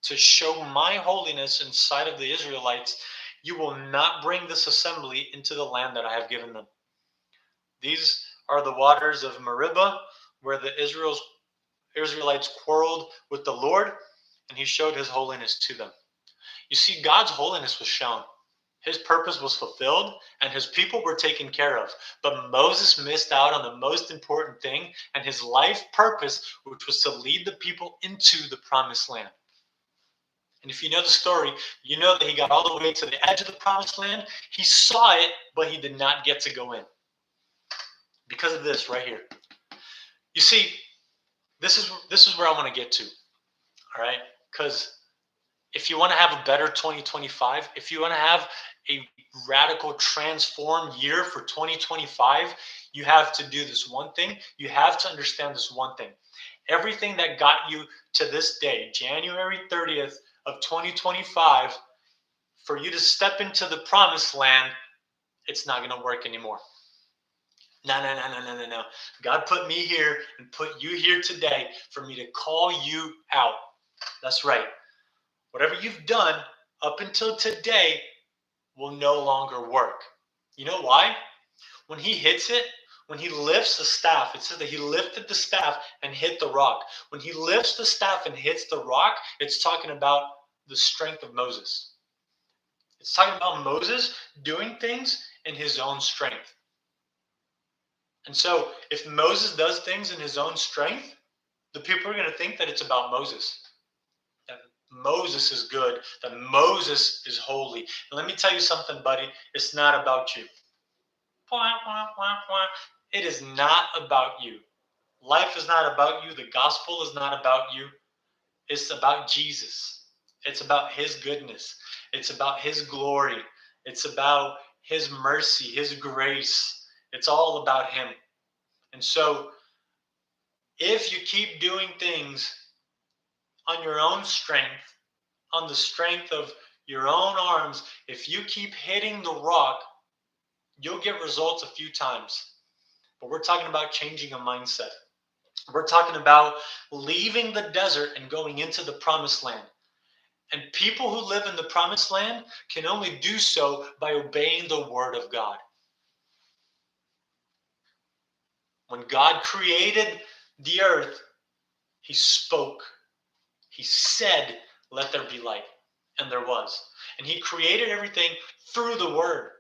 to show my holiness in sight of the Israelites, you will not bring this assembly into the land that I have given them. These are the waters of Meribah, where the Israelites quarreled with the Lord, and he showed his holiness to them. You see, God's holiness was shown. His purpose was fulfilled, and his people were taken care of. But Moses missed out on the most important thing, and his life purpose, which was to lead the people into the promised land. And if you know the story, you know that he got all the way to the edge of the promised land. He saw it, but he did not get to go in. Because of this right here. You see, this is where I want to get to. All right? Because if you want to have a better 2025, if you want to have a radical transformed year for 2025, you have to do this one thing. You have to understand this one thing. Everything that got you to this day, January 30th of 2025, for you to step into the promised land, it's not going to work anymore. No. God put me here and put you here today for me to call you out. That's right. Whatever you've done up until today will no longer work. You know why? When he hits it, when he lifts the staff, it says that he lifted the staff and hit the rock. When he lifts the staff and hits the rock, it's talking about the strength of Moses. It's talking about Moses doing things in his own strength. And so if Moses does things in his own strength, the people are going to think that it's about Moses. That Moses is good, that Moses is holy. And let me tell you something, buddy. It's not about you. It is not about you. Life is not about you. The gospel is not about you. It's about Jesus. It's about his goodness. It's about his glory. It's about his mercy, his grace. It's all about him. And so if you keep doing things on your own strength, on the strength of your own arms, if you keep hitting the rock, you'll get results a few times. But we're talking about changing a mindset. We're talking about leaving the desert and going into the promised land. And people who live in the promised land can only do so by obeying the word of God. When God created the earth, he spoke. He said, let there be light. And there was. And he created everything through the word.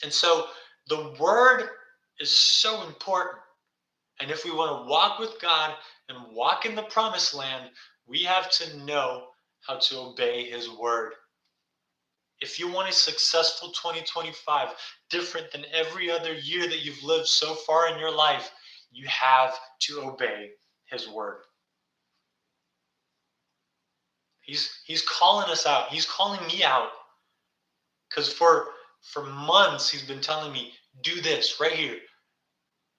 And so the word is so important. And if we want to walk with God and walk in the promised land, we have to know how to obey his word. If you want a successful 2025, different than every other year that you've lived so far in your life, you have to obey his word. He's calling us out. He's calling me out. Because for months, he's been telling me, do this right here.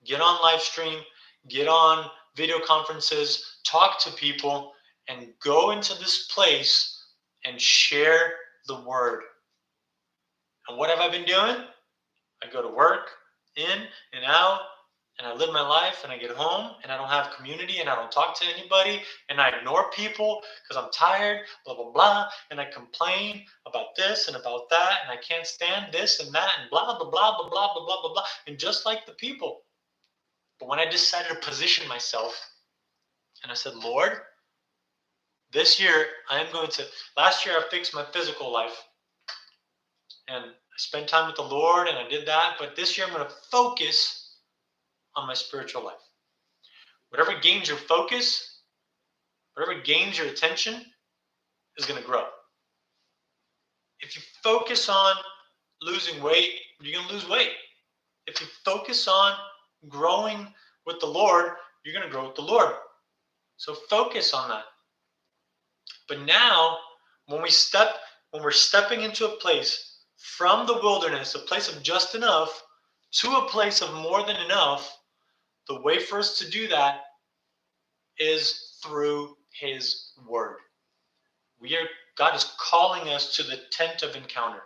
Get on live stream, get on video conferences, talk to people, and go into this place and share the word. And what have I been doing? I go to work, in and out, and I live my life and I get home and I don't have community and I don't talk to anybody and I ignore people because I'm tired, blah, blah, blah. And I complain about this and about that and I can't stand this and that and blah, blah, blah, blah, blah, blah, blah, blah, blah. And just like the people. But when I decided to position myself and I said, Lord, this year I am going to, last year I fixed my physical life and I spent time with the Lord and I did that. But this year I'm going to focus on my spiritual life. Whatever gains your focus, whatever gains your attention is going to grow. If you focus on losing weight, you're going to lose weight. If you focus on growing with the Lord, you're going to grow with the Lord. So focus on that. But now, when we're stepping into a place from the wilderness, a place of just enough, to a place of more than enough, the way for us to do that is through His Word. God is calling us to the tent of encounter.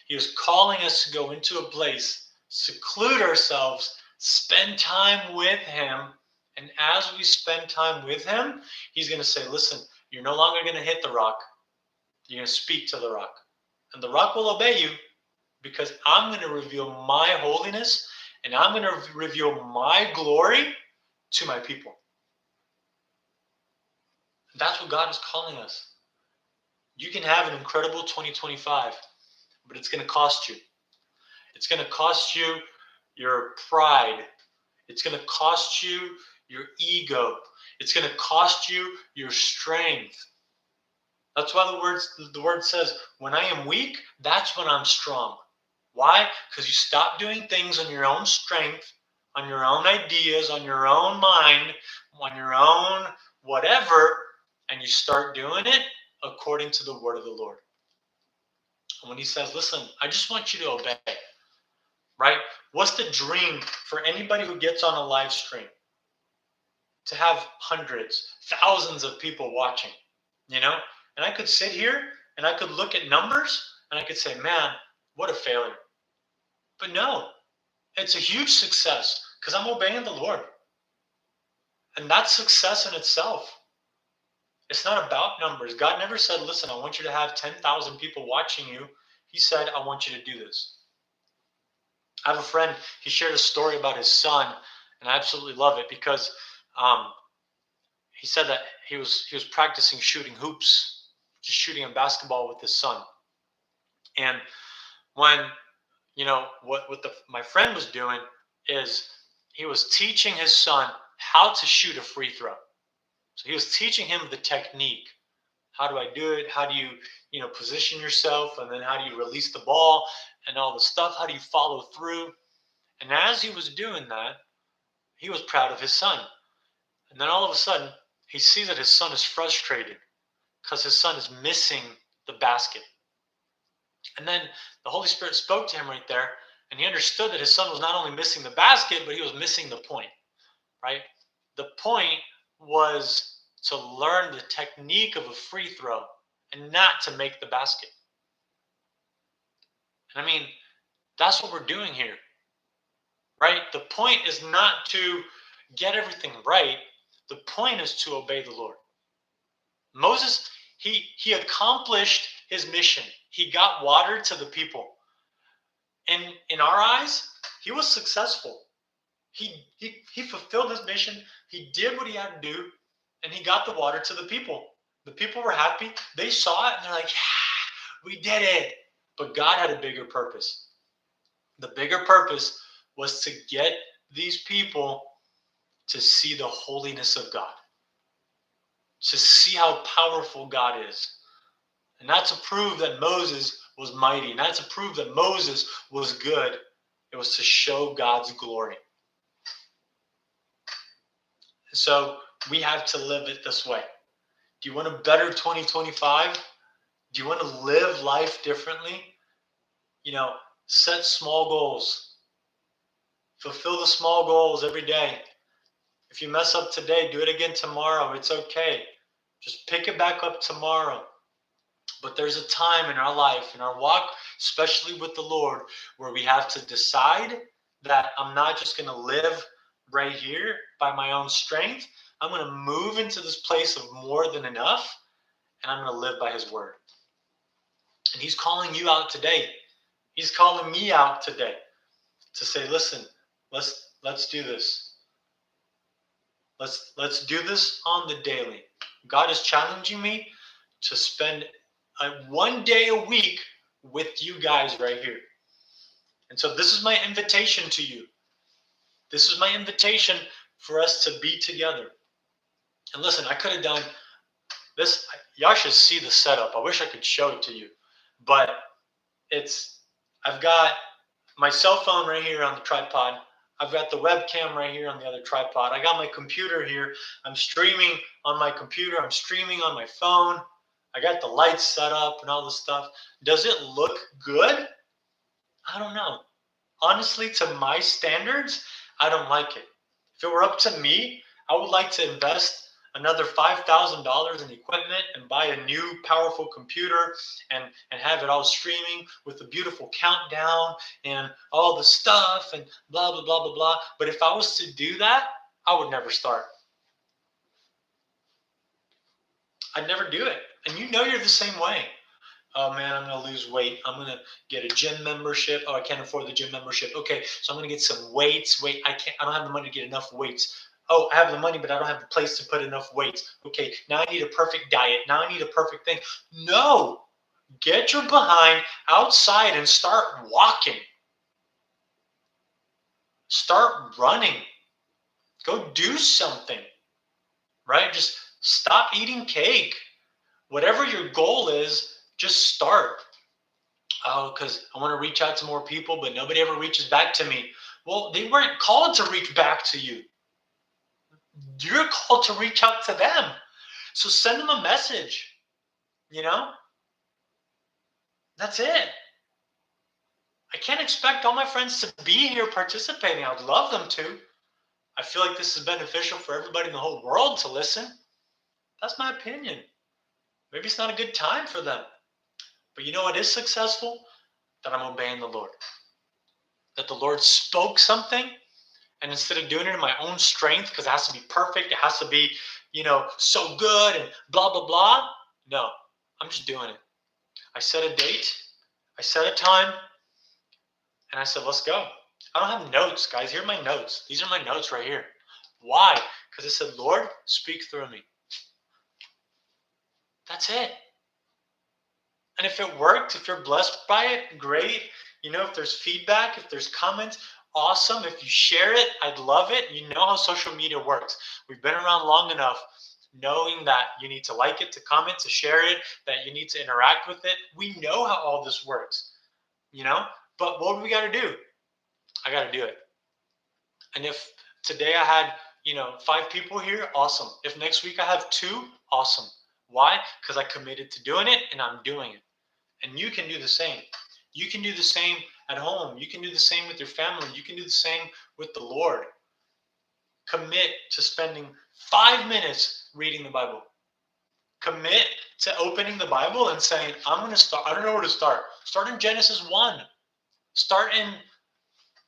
He is calling us to go into a place, seclude ourselves, spend time with Him. And as we spend time with Him, He's going to say, listen, you're no longer going to hit the rock. You're going to speak to the rock. And the rock will obey you because I'm going to reveal my holiness and I'm going to reveal my glory to my people. That's what God is calling us. You can have an incredible 2025, but it's going to cost you. It's going to cost you your pride. It's going to cost you your ego. It's going to cost you your strength. That's why the word says, when I am weak, that's when I'm strong. Why? Because you stop doing things on your own strength, on your own ideas, on your own mind, on your own whatever, and you start doing it according to the word of the Lord. And when He says, listen, I just want you to obey, right? What's the dream for anybody who gets on a live stream? To have hundreds, thousands of people watching, And I could sit here and I could look at numbers and I could say, man, what a failure. But no, it's a huge success because I'm obeying the Lord. And that's success in itself. It's not about numbers. God never said, listen, I want you to have 10,000 people watching you. He said, I want you to do this. I have a friend, he shared a story about his son, and I absolutely love it because he said that he was practicing shooting hoops, just shooting a basketball with his son. And when, what my friend was doing is he was teaching his son how to shoot a free throw. So he was teaching him the technique. How do I do it? How do you, position yourself? And then how do you release the ball and all the stuff? How do you follow through? And as he was doing that, he was proud of his son. And then all of a sudden, he sees that his son is frustrated because his son is missing the basket. And then the Holy Spirit spoke to him right there, and he understood that his son was not only missing the basket, but he was missing the point, right? The point was to learn the technique of a free throw and not to make the basket. And I mean, that's what we're doing here, right? The point is not to get everything right. The point is to obey the Lord. Moses, he accomplished his mission. He got water to the people. And in our eyes, he was successful. He fulfilled his mission. He did what he had to do, and he got the water to the people. The people were happy. They saw it, and they're like, yeah, we did it. But God had a bigger purpose. The bigger purpose was to get these people to see the holiness of God, to see how powerful God is. And not to prove that Moses was mighty, not to prove that Moses was good. It was to show God's glory. So we have to live it this way. Do you want a better 2025? Do you want to live life differently? Set small goals. Fulfill the small goals every day. If you mess up today, do it again tomorrow. It's okay. Just pick it back up tomorrow. But there's a time in our life, in our walk, especially with the Lord, where we have to decide that I'm not just going to live right here by my own strength. I'm going to move into this place of more than enough, and I'm going to live by his word. And he's calling you out today. He's calling me out today to say, listen, let's do this. Let's do this on the daily. God is challenging me to spend one day a week with you guys right here. And so this is my invitation to you. This is my invitation for us to be together. And listen, I could have done this. Y'all should see the setup. I wish I could show it to you. But I've got my cell phone right here on the tripod. I've got the webcam right here on the other tripod. I got my computer here. I'm streaming on my computer. I'm streaming on my phone. I got the lights set up and all this stuff. Does it look good? I don't know. Honestly, to my standards, I don't like it. If it were up to me, I would like to invest another $5,000 in equipment and buy a new powerful computer and have it all streaming with a beautiful countdown and all the stuff and blah, blah, blah, blah, blah. But if I was to do that, I would never start. I'd never do it. And you know you're the same way. Oh man, I'm going to lose weight. I'm going to get a gym membership. Oh, I can't afford the gym membership. Okay, so I'm going to get some weights. Wait, I don't have the money to get enough weights. Oh, I have the money, but I don't have the place to put enough weights. Okay, now I need a perfect diet. Now I need a perfect thing. No, get your behind outside and start walking. Start running. Go do something, right? Just stop eating cake. Whatever your goal is, just start. Oh, because I want to reach out to more people, but nobody ever reaches back to me. Well, they weren't called to reach back to you. You're called to reach out to them. So send them a message, you know? That's it. I can't expect all my friends to be here participating. I'd love them to. I feel like this is beneficial for everybody in the whole world to listen. That's my opinion. Maybe it's not a good time for them. But you know what is successful? That I'm obeying the Lord. That the Lord spoke something, and instead of doing it in my own strength, because it has to be perfect, it has to be, so good and blah, blah, blah. No, I'm just doing it. I set a date, I set a time, and I said, let's go. I don't have notes, guys. Here are my notes. These are my notes right here. Why? Because I said, Lord, speak through me. That's it. And if it worked, if you're blessed by it, great. If there's feedback, if there's comments, awesome. If you share it, I'd love it. You know how social media works. We've been around long enough knowing that you need to like it, to comment, to share it, that you need to interact with it. We know how all this works, but what do we got to do? I got to do it. And if today I had, 5 people here, awesome. If next week I have 2, awesome. Why? Because I committed to doing it and I'm doing it. And you can do the same. You can do the same at home. You can do the same with your family. You can do the same with the Lord. Commit to spending 5 minutes reading the Bible. Commit to opening the Bible and saying, I'm going to start. I don't know where to start. Start in Genesis 1. Start in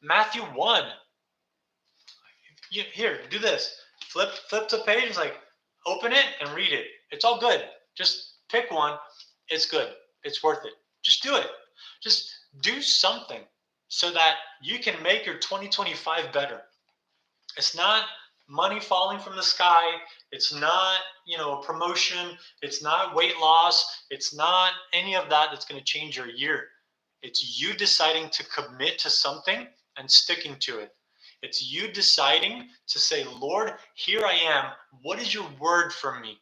Matthew 1. Here, do this. Flip to the page. It's like, open it and read it. It's all good. Just pick one. It's good. It's worth it. Just do it. Just do something so that you can make your 2025 better. It's not money falling from the sky. It's not, a promotion. It's not weight loss. It's not any of that that's going to change your year. It's you deciding to commit to something and sticking to it. It's you deciding to say, Lord, here I am. What is your word for me?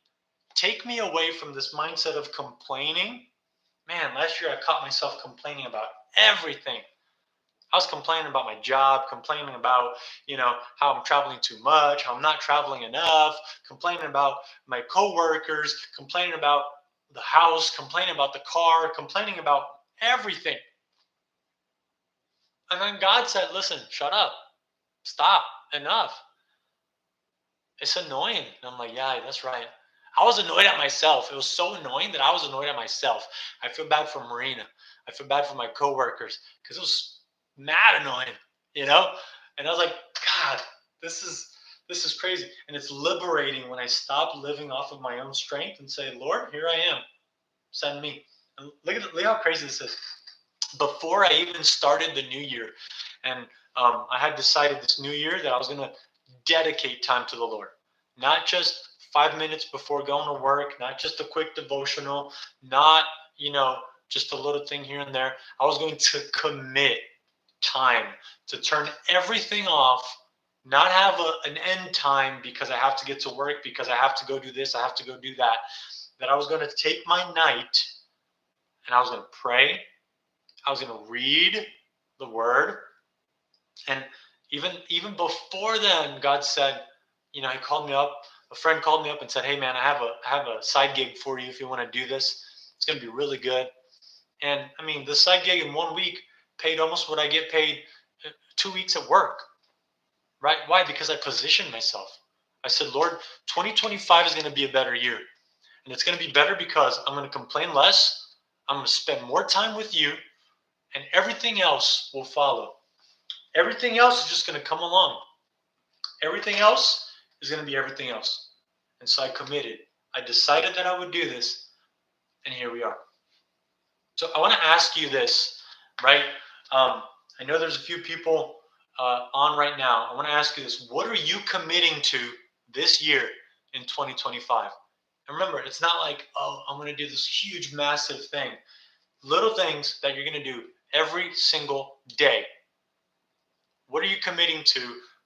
Take me away from this mindset of complaining. Man, last year I caught myself complaining about everything. I was complaining about my job, complaining about, how I'm traveling too much, how I'm not traveling enough, complaining about my coworkers, complaining about the house, complaining about the car, complaining about everything. And then God said, listen, shut up. Stop. Enough. It's annoying. And I'm like, yeah, that's right. I was annoyed at myself. It was so annoying that I was annoyed at myself. I feel bad for Marina. I feel bad for my coworkers because it was mad annoying, And I was like, God, this is crazy. And it's liberating when I stop living off of my own strength and say, Lord, here I am. Send me. And look how crazy this is. Before I even started the new year, and I had decided this new year that I was going to dedicate time to the Lord. Not just 5 minutes before going to work, not just a quick devotional, not, just a little thing here and there. I was going to commit time to turn everything off, not have an end time because I have to get to work, because I have to go do this, I have to go do that. That I was going to take my night and I was going to pray. I was going to read the word. And even before then, God said, He called me up. A friend called me up and said, "Hey man, I have a side gig for you if you want to do this. It's going to be really good." And I mean, the side gig in 1 week paid almost what I get paid 2 weeks at work. Right? Why? Because I positioned myself. I said, Lord, 2025 is going to be a better year. And it's going to be better because I'm going to complain less. I'm going to spend more time with you, and everything else will follow. Everything else is just going to come along. Everything else is going to be everything else. And so I committed. I decided that I would do this, and here we are. So I want to ask you this, right? I know there's a few people on right now. I want to ask you this. What are you committing to this year in 2025? And remember, it's not like, oh, I'm going to do this huge, massive thing. Little things that you're going to do every single day. What are you committing to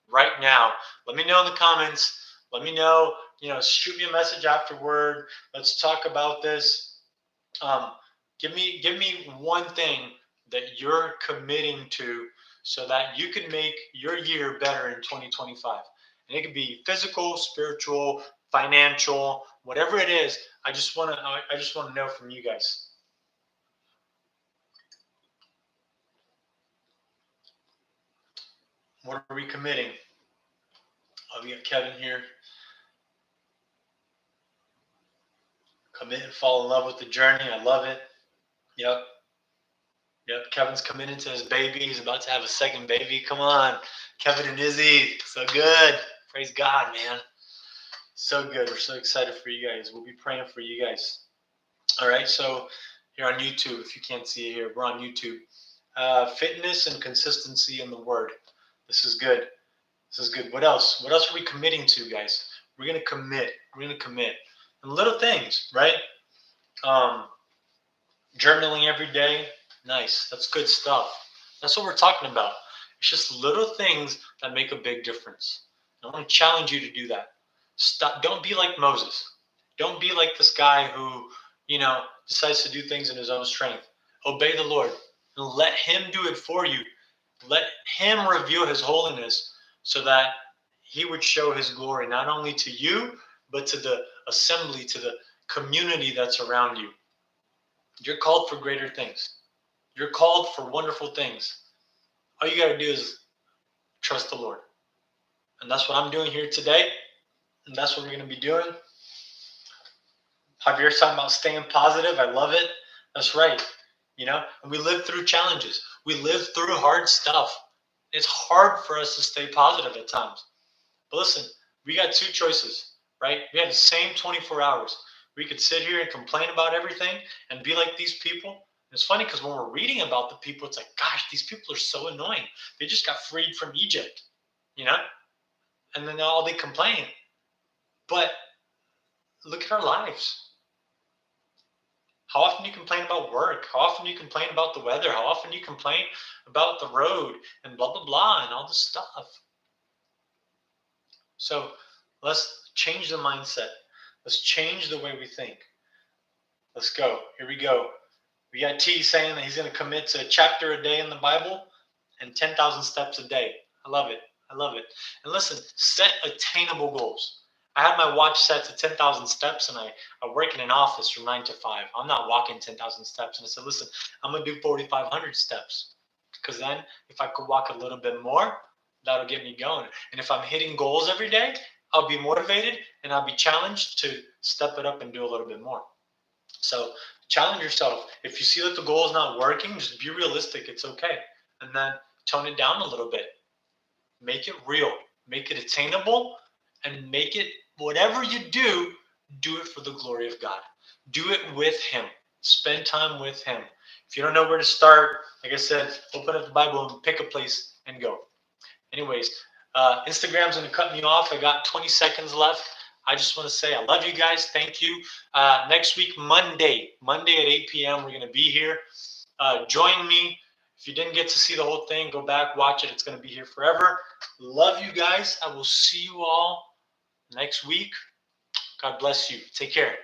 right now? Let me know in the comments. Let me know, shoot me a message afterward. Let's talk about this. Give me one thing that you're committing to so that you can make your year better in 2025. And it could be physical, spiritual, financial, whatever it is. I just want to know from you guys. What are we committing? Oh, we got Kevin here. Commit and fall in love with the journey. I love it. Yep. Kevin's committed to his baby. He's about to have a second baby. Come on. Kevin and Izzy. So good. Praise God, man. So good. We're so excited for you guys. We'll be praying for you guys. All right. So here on YouTube, if you can't see it here, we're on YouTube. Fitness and consistency in the word. This is good. This is good. What else? What else are we committing to, guys? We're going to commit. We're going to commit. And little things, right? Journaling every day. Nice. That's good stuff. That's what we're talking about. It's just little things that make a big difference. I want to challenge you to do that. Stop. Don't be like Moses. Don't be like this guy who, decides to do things in his own strength. Obey the Lord and let him do it for you. Let him reveal his holiness so that he would show his glory not only to you, but to the assembly, to the community that's around you. You're called for greater things. You're called for wonderful things. All you got to do is trust the Lord. And that's what I'm doing here today. And that's what we're going to be doing. Javier's talking about staying positive. I love it. That's right. And we live through challenges. We live through hard stuff. It's hard for us to stay positive at times. But listen, we got two choices, right? We have the same 24 hours. We could sit here and complain about everything and be like these people. And it's funny because when we're reading about the people, it's like, gosh, these people are so annoying. They just got freed from Egypt, and then all they complain. But look at our lives. How often do you complain about work? How often do you complain about the weather? How often do you complain about the road and blah, blah, blah, and all this stuff? So let's change the mindset. Let's change the way we think. Let's go. Here we go. We got T saying that he's going to commit to a chapter a day in the Bible and 10,000 steps a day. I love it. I love it. And listen, set attainable goals. I had my watch set to 10,000 steps, and I work in an office from 9 to 5. I'm not walking 10,000 steps. And I said, listen, I'm going to do 4,500 steps, because then if I could walk a little bit more, that'll get me going. And if I'm hitting goals every day, I'll be motivated and I'll be challenged to step it up and do a little bit more. So challenge yourself. If you see that the goal is not working, just be realistic. It's okay. And then tone it down a little bit. Make it real. make it attainable, and make it, whatever you do it for the glory of God. Do it with Him. Spend time with Him. If you don't know where to start, like I said, open up the Bible and pick a place and go. Anyways, Instagram's going to cut me off. I got 20 seconds left. I just want to say I love you guys. Thank you. Next week, Monday at 8 p.m., we're going to be here. Join me. If you didn't get to see the whole thing, go back, watch it. It's going to be here forever. Love you guys. I will see you all next week. God bless you. Take care.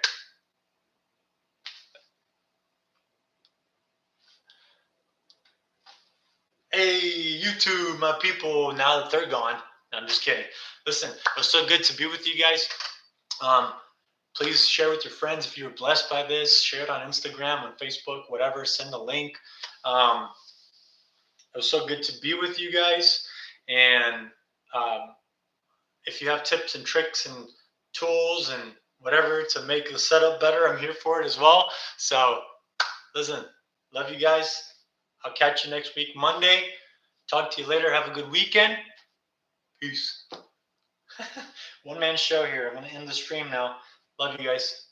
Hey, YouTube, my people, now that they're gone. No, I'm just kidding. Listen, it was so good to be with you guys. Please share with your friends if you were blessed by this. Share it on Instagram, on Facebook, whatever. Send a link. It was so good to be with you guys. And if you have tips and tricks and tools and whatever to make the setup better, I'm here for it as well. So, listen, love you guys. I'll catch you next week, Monday. Talk to you later. Have a good weekend. Peace. One man show here. I'm going to end the stream now. Love you guys.